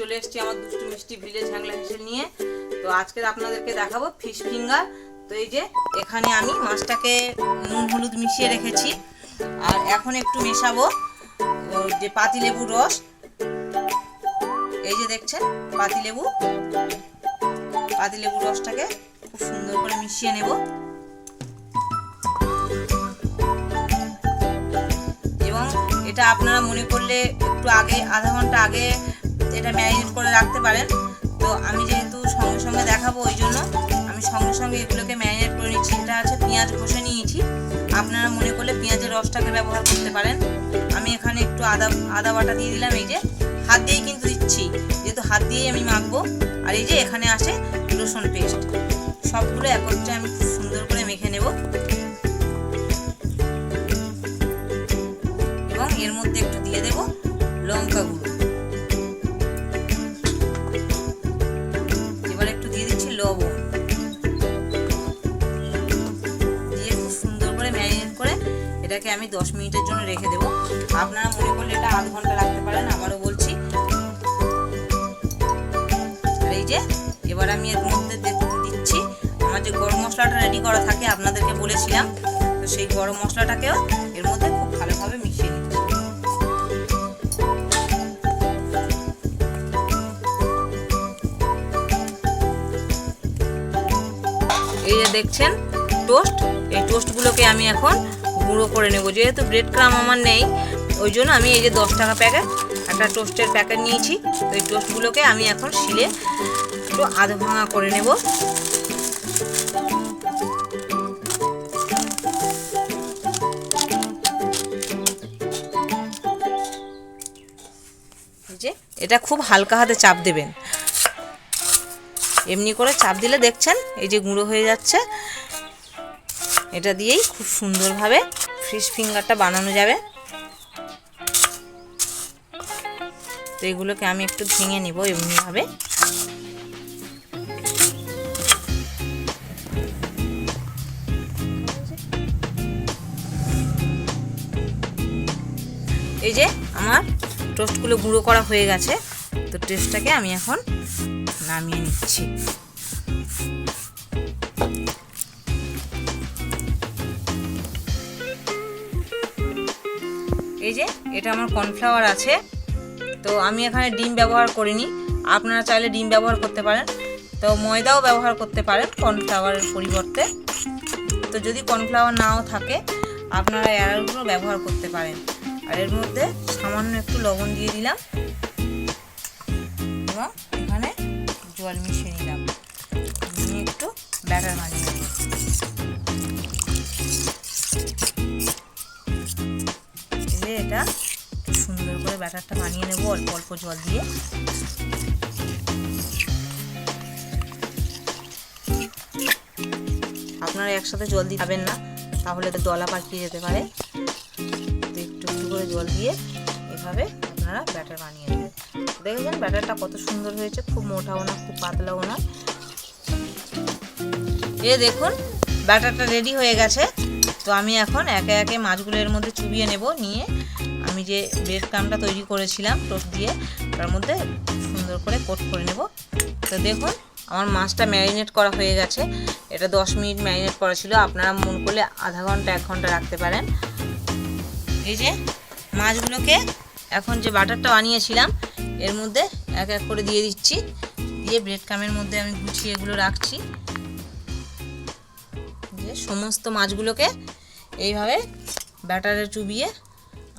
চলে এসেছি আমার দুষ্টু মিষ্টি ভিলেজ হ্যাংলা হেসেল নিয়ে। তো আজকে আপনাদেরকে দেখাবো ফিশ ফিঙ্গার। তো এই যে এখানে আমি মাছটাকে নুন হলুদ মিশিয়ে রেখেছি, আর এখন একটু মেশাবো যে পাতিলেবুর রস। এই যে দেখছেন পাতিলেবুর রসটাকে খুব সুন্দর করে মিশিয়ে নেব। এবং এটা আপনারা মনে করলে একটু আগে, আধা ঘন্টা আগে এটা ম্যারিনেট করে রাখতে পারেন। তো আমি যেহেতু সঙ্গে সঙ্গে দেখাবো, ওই জন্য আমি সঙ্গে সঙ্গে এগুলোকে ম্যারিনেট করে নিচ্ছি। এটা আছে পেঁয়াজ ঘষে নিয়েছি, আপনারা মনে করলে পেঁয়াজের রসটাকে ব্যবহার করতে পারেন। আমি এখানে একটু আদা বাটা দিয়ে দিলাম। এই যে হাত দিয়েই কিন্তু দিচ্ছি, যেহেতু হাত দিয়েই আমি মাখবো। আর এই যে এখানে আছে রসুন পেস্ট। সবগুলো একত্রে আমি খুব সুন্দর করে মেখে নেব। এবং এর মধ্যে একটু দিয়ে দেব লঙ্কা গুঁড়ো। এবার একটু দিয়ে দিচ্ছি লবণ। দিয়ে খুব সুন্দর করে ম্যারিনেট করে এটাকে আমি 10 মিনিটের জন্য রেখে দেবো। আপনারা মনে করলে এটা আধ ঘন্টা রাখতে পারেন, আবারও বলছি। আর এই যে এবার আমি এর মধ্যে দিচ্ছি আমার যে গরম মশলাটা রেডি করা থাকে, আপনাদেরকে বলেছিলাম। তো সেই গরম মশলাটাকেও এর মধ্যে খুব ভালোভাবে মিশিয়ে নিচ্ছি। এই যে দেখছেন টোস্ট, এই টোস্টগুলোকে আমি এখন গুঁড়ো করে নেব। যেহেতু ব্রেড ক্রাম আমার নেই, ওই জন্য আমি এই যে 10 টাকা প্যাকেট একটা টোস্টের প্যাকেট নিয়েছি। তো এই টোস্টগুলোকে আমি এখন শিলে একটু আধ ভাঙা করে নেব। যে এটা খুব হালকা হাতে চাপ দেবেন। এমনি করে চাপ দিলে দেখছেন এই যে গুঁড়ো হয়ে যাচ্ছে। এটা দিয়েই খুব সুন্দরভাবে ফিশ ফিঙ্গারটা বানানো যাবে। তো এগুলোকে আমি একটু ভেঙে নিব এমনিভাবে। এই যে আমার টোস্টগুলো গুঁড়ো করা হয়ে গেছে। তো টোস্টটাকে আমি এখন নামিয়ে নিচ্ছি। এই যে এটা আমার কর্নফ্লাওয়ার আছে। তো আমি এখানে ডিম ব্যবহার করিনি, আপনারা চাইলে ডিম ব্যবহার করতে পারেন। তো ময়দাও ব্যবহার করতে পারেন কর্নফ্লাওয়ারের পরিবর্তে। তো যদি কর্নফ্লাওয়ার নাও থাকে, আপনারা অ্যারারুটও ব্যবহার করতে পারেন। আর এর মধ্যে সামান্য একটু লবণ দিয়ে দিলাম এবং এখানে জল মিশিয়ে নিলাম। নিয়ে একটু ব্যাটার বানিয়ে নেব। এটা সুন্দর করে ব্যাটারটা বানিয়ে নেব অল্প অল্প জল দিয়ে। আপনারা একসাথে জল দিয়ে খাবেন না, তাহলে তো দলা পাকিয়ে যেতে পারে। তো একটু একটু করে জল দিয়ে এভাবে আপনারা ব্যাটার বানিয়ে নেবেন। দেখেছেন ব্যাটারটা কত সুন্দর হয়েছে, খুব মোটাও না খুব পাতলাও না। এই দেখুন ব্যাটারটা রেডি হয়ে গেছে। তো আমি এখন একে একে মাছগুলো এর মধ্যে চুবিয়ে নেব। নিয়ে আমি যে ব্রেড ক্রামটা তৈরি করেছিলাম টোস্ট দিয়ে, তার মধ্যে সুন্দর করে কোট করে নেব। তো দেখুন আমার মাছটা ম্যারিনেট করা হয়ে গেছে। এটা 10 মিনিট ম্যারিনেট করা ছিল, আপনারা মন করলে আধা ঘন্টা 1 ঘন্টা রাখতে পারেন। এই যে মাছগুলোকে এখন যে বাটারটা বানিয়েছিলাম এর মধ্যে এক এক করে দিয়ে দিচ্ছি। দিয়ে ব্রেড ক্রামের মধ্যে আমি গুছিয়ে এগুলো রাখছি। যে সমস্ত মাছগুলোকে এইভাবে ব্যাটারে চুবিয়ে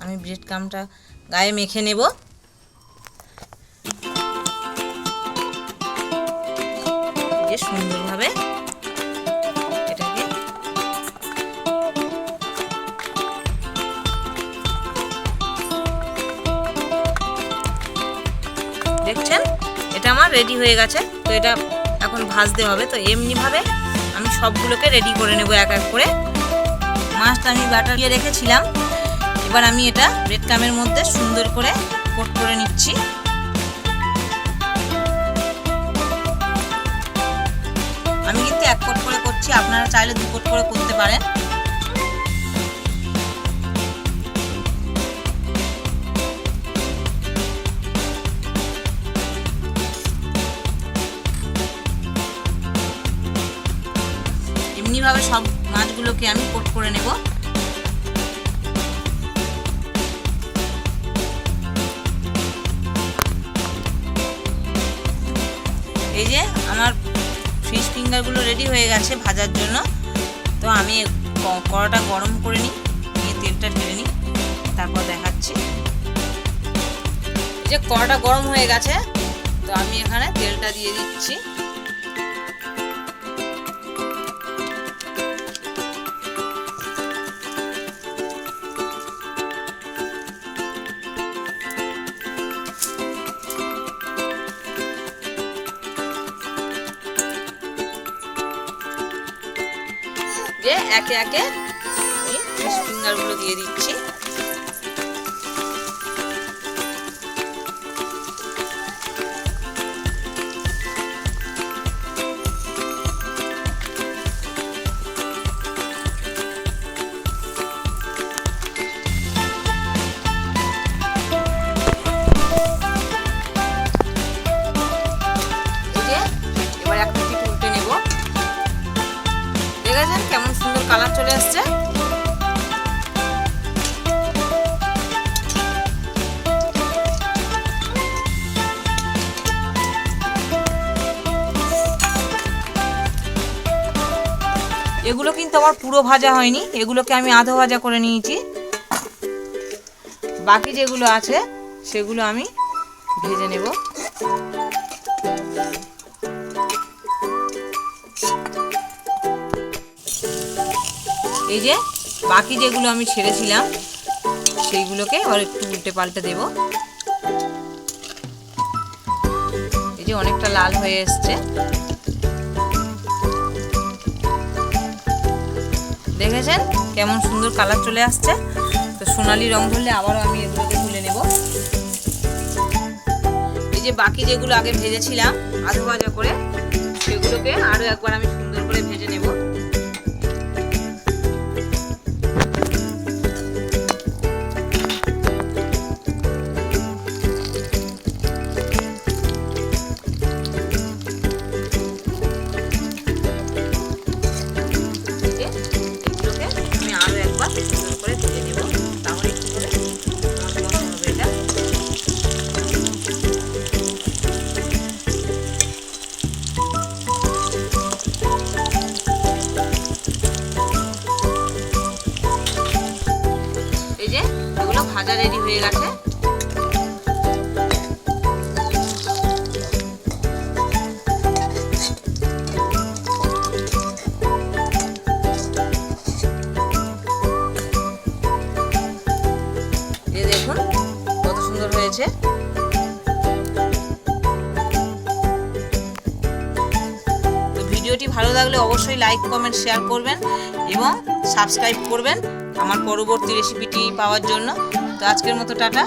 আমি ব্রেড ক্রামটা গায়ে মেখে নেব। যে সুন্দরভাবে এটাকে দেখছেন এটা আমার রেডি হয়ে গেছে। তো এটা এখন ভাজতে হবে। তো এমনিভাবে আমি সবগুলোকে রেডি করে নেব এক এক করে। মাছটা আমি ব্যাটার দিয়ে রেখেছিলাম, এবার আমি এটা ব্রেড ক্রামের মধ্যে সুন্দর করে কোট করে নিচ্ছি। আমি কিন্তু 1 কোট করে করছি, আপনারা চাইলে 2 কোট করে করতে পারেন। এমনিভাবে সব মাছগুলোকে আমি কোট করে নেব। এই যে আমার ফিশ ফিঙ্গারগুলো রেডি হয়ে গেছে ভাজার জন্য। তো আমি কড়াটা গরম করে নিই, নিয়ে তেলটা ঢেলে নিই, তারপর দেখাচ্ছি। এই যে কড়াটা গরম হয়ে গেছে, তো আমি এখানে তেলটা দিয়ে দিচ্ছি। যে একে একে আমি ফিশ ফিঙ্গারগুলো দিয়ে দিচ্ছি। এবার এক পিঠ উল্টে নেব। দেখেছেন কেমন সুন্দর কালার চলে আসছে। এগুলো কিন্তু আমার পুরো ভাজা হয়নি, এগুলোকে আমি আধো ভাজা করে নিয়েছি। বাকি যেগুলো আছে সেগুলো আমি ভেজে নেব। এই যে বাকি যেগুলো আমি ছেড়েছিলাম সেইগুলোকে আবার একটু উল্টে পাল্টে দেব। এই যে অনেকটা লাল হয়ে এসছে, দেখেছেন কেমন সুন্দর কালার চলে আসছে। তো সোনালি রং ধরলে আবারও আমি এগুলোকে তুলে নেব। এই যে বাকি যেগুলো আগে ভেজেছিলাম আধো ভাজা করে, সেগুলোকে আরও একবার আমি সুন্দর করে ভেজে নেব। ভাজা রেডি হয়ে গেছে। এই দেখুন কত সুন্দর হয়েছে। তো ভিডিওটি ভালো লাগলে অবশ্যই লাইক কমেন্ট শেয়ার করবেন এবং সাবস্ক্রাইব করবেন আমার পরবর্তী রেসিপিটি পাওয়ার জন্য। তো আজকের মতো টাটা।